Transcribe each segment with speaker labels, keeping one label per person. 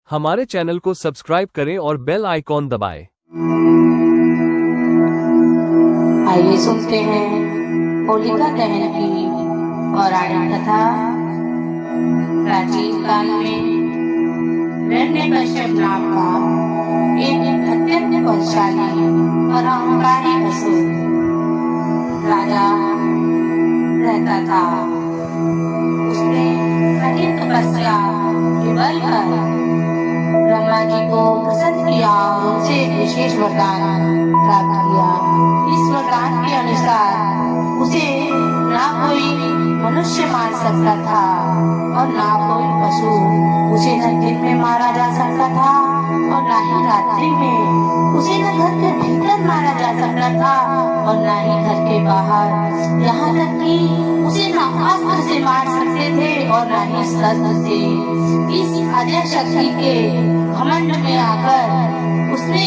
Speaker 1: हमारे चैनल को सब्सक्राइब करें और बेल आइकॉन दबाएं।
Speaker 2: आइए सुनते हैं होलिका दहन की पौराणिक कथा। प्राचीन काल में हिरण्यकश्यप नाम का एक अत्यंत बलशाली और अहंकारी असुर राजा रहता था। उसने कठिन तपस्या के बल पर ब्रह्मा जी को प्रसन्न किया और उनसे एक विशेष वरदान प्राप्त किया। इस वरदान के अनुसार उसे ना कोई मनुष्य मार सकता था और ना कोई पशु। उसे न दिन में मारा जा सकता था और ना ही रात्रि में। उसे न घर के भीतर मारा जा सकता था और ना ही घर के बाहर। यहाँ तक कि उसे न अस्त्र से मार सकते थे और ना ही शस्त्र से। इस अजय शक्ति के घमंड में आकर उसने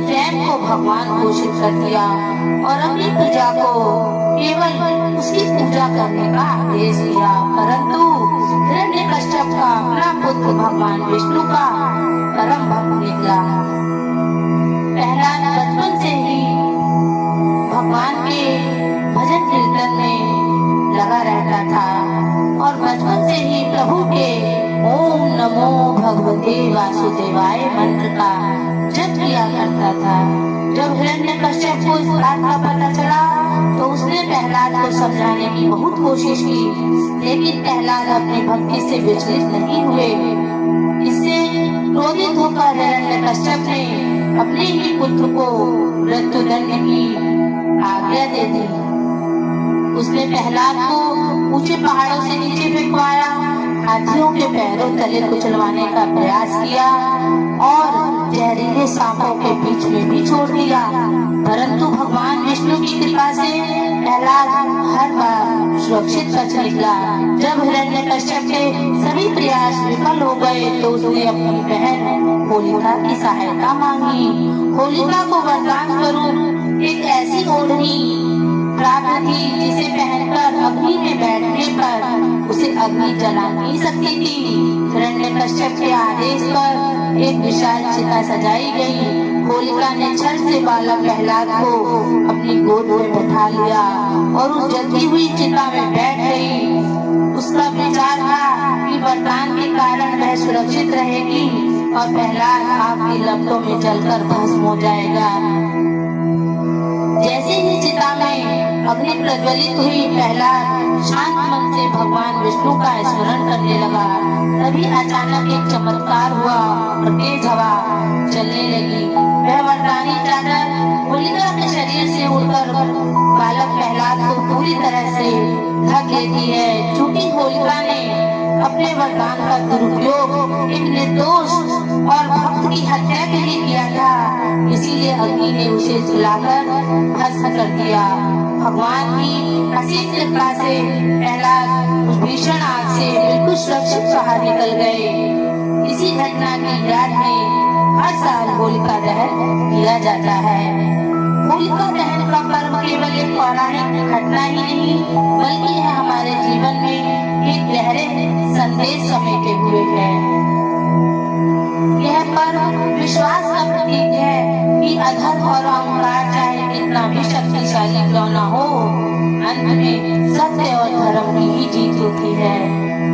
Speaker 2: स्वयं को भगवान घोषित कर दिया और अपनी प्रजा को केवल उसकी पूजा करने का आदेश दिया। परंतु हिरण्यकश्यप का अपना पुत्र भगवान विष्णु का परम भक्त निकला। प्रहलाद बचपन से ही भगवान के भजन कीर्तन में लगा रहता था और बचपन से ही प्रभु के ओम नमो भगवते वासुदेवाय मंत्र का जप किया करता था। जब हिरण्यकश्यप को इस बात का पता चला तो उसने प्रहलाद को समझाने की बहुत कोशिश की, लेकिन प्रहलाद अपनी भक्ति से विचलित नहीं हुए। इससे क्रोधित होकर हिरण्यकश्यप ने अपने ही पुत्र को मृत्युदंड की आज्ञा दे दी। उसने प्रहलाद को ऊंचे पहाड़ों से नीचे फेंकवाया, हाथियों के पैरों तले कुचलवाने का प्रयास किया और जहरीले सांपों के बीच में भी छोड़ दिया। परंतु भगवान विष्णु की कृपा से प्रहलाद हर बार सुरक्षित बच निकला। जब हिरण्यकश्यप के सभी प्रयास विफल हो गए तो उसने अपनी बहन होलिका की सहायता मांगी। होलिका को वरदान स्वरूप एक ऐसी ओढ़नी प्राप्त थी जिसे पहनकर अग्नि में बैठने पर उसे अग्नि जला नहीं सकती थी। हिरण्यकश्यप के आदेश पर एक विशाल चिता सजाई गई। होलिका ने छल से बालक प्रहलाद को अपनी गोद में बैठा लिया और उस जलती हुई चिता में बैठ गई। उसका विचार था कि वरदान के कारण वह सुरक्षित रहेगी और प्रहलाद आग की लपटों में जलकर भस्म हो जाएगा। जैसे ही चिता में अग्नि प्रज्वलित हुई, प्रहलाद शांत मन से भगवान विष्णु का स्मरण करने लगा। तभी अचानक एक चमत्कार हुआ और तेज हवा चलने लगी। वह वरदानी चादर होलिका के शरीर से उड़कर बालक प्रहलाद को पूरी तरह से ढक लेती है। चूंकि होलिका ने अपने वरदान का दुरुपयोग एक निर्दोष और भक्त की हत्या के लिए किया था, इसीलिए अग्नि ने उसे जलाकर भस्म कर दिया। भगवान की असीम कृपा से प्रहलाद उस भीषण आग से बिल्कुल सुरक्षित बाहर निकल गए। इसी घटना की याद में हर साल होलिका दहन किया जाता है। होलिका दहन का पर्व केवल एक पौराणिक घटना ही नहीं बल्कि यह हमारे जीवन में एक गहरे संदेश समेटे हुए है। यह पर्व विश्वास का प्रतीक है कि अधर्म और अहंकार चाहे कितना भी शक्तिशाली क्यों न हो, अंत में सत्य और धर्म की ही जीत होती है।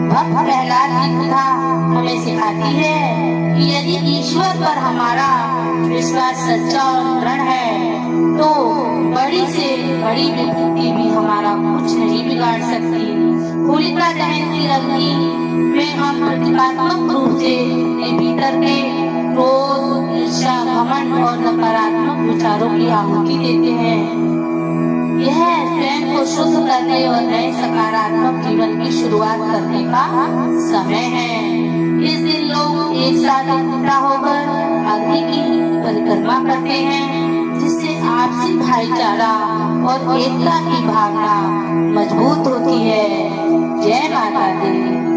Speaker 2: भक्त प्रहलाद की कथा हमें सिखाती है कि यदि ईश्वर पर हमारा विश्वास सच्चा और दृढ़ है तो बड़ी से बड़ी विपत्ति भी हमारा कुछ नहीं बिगाड़ सकती। होलिका दहन की अग्नि में हम प्रतीकात्मक रूप से अपने भीतर के क्रोध, ईर्ष्या, घमंड और नकारात्मक विचारों की आहुति देते हैं। यह स्वयं को शुद्ध करने और नए सकारात्मक जीवन की शुरुआत करने का समय है। इस दिन लोग एक साथ इकट्ठा होकर अग्नि की परिक्रमा करते हैं, जिससे आपसी भाईचारा और एकता की भावना मजबूत होती है। जय माता दी।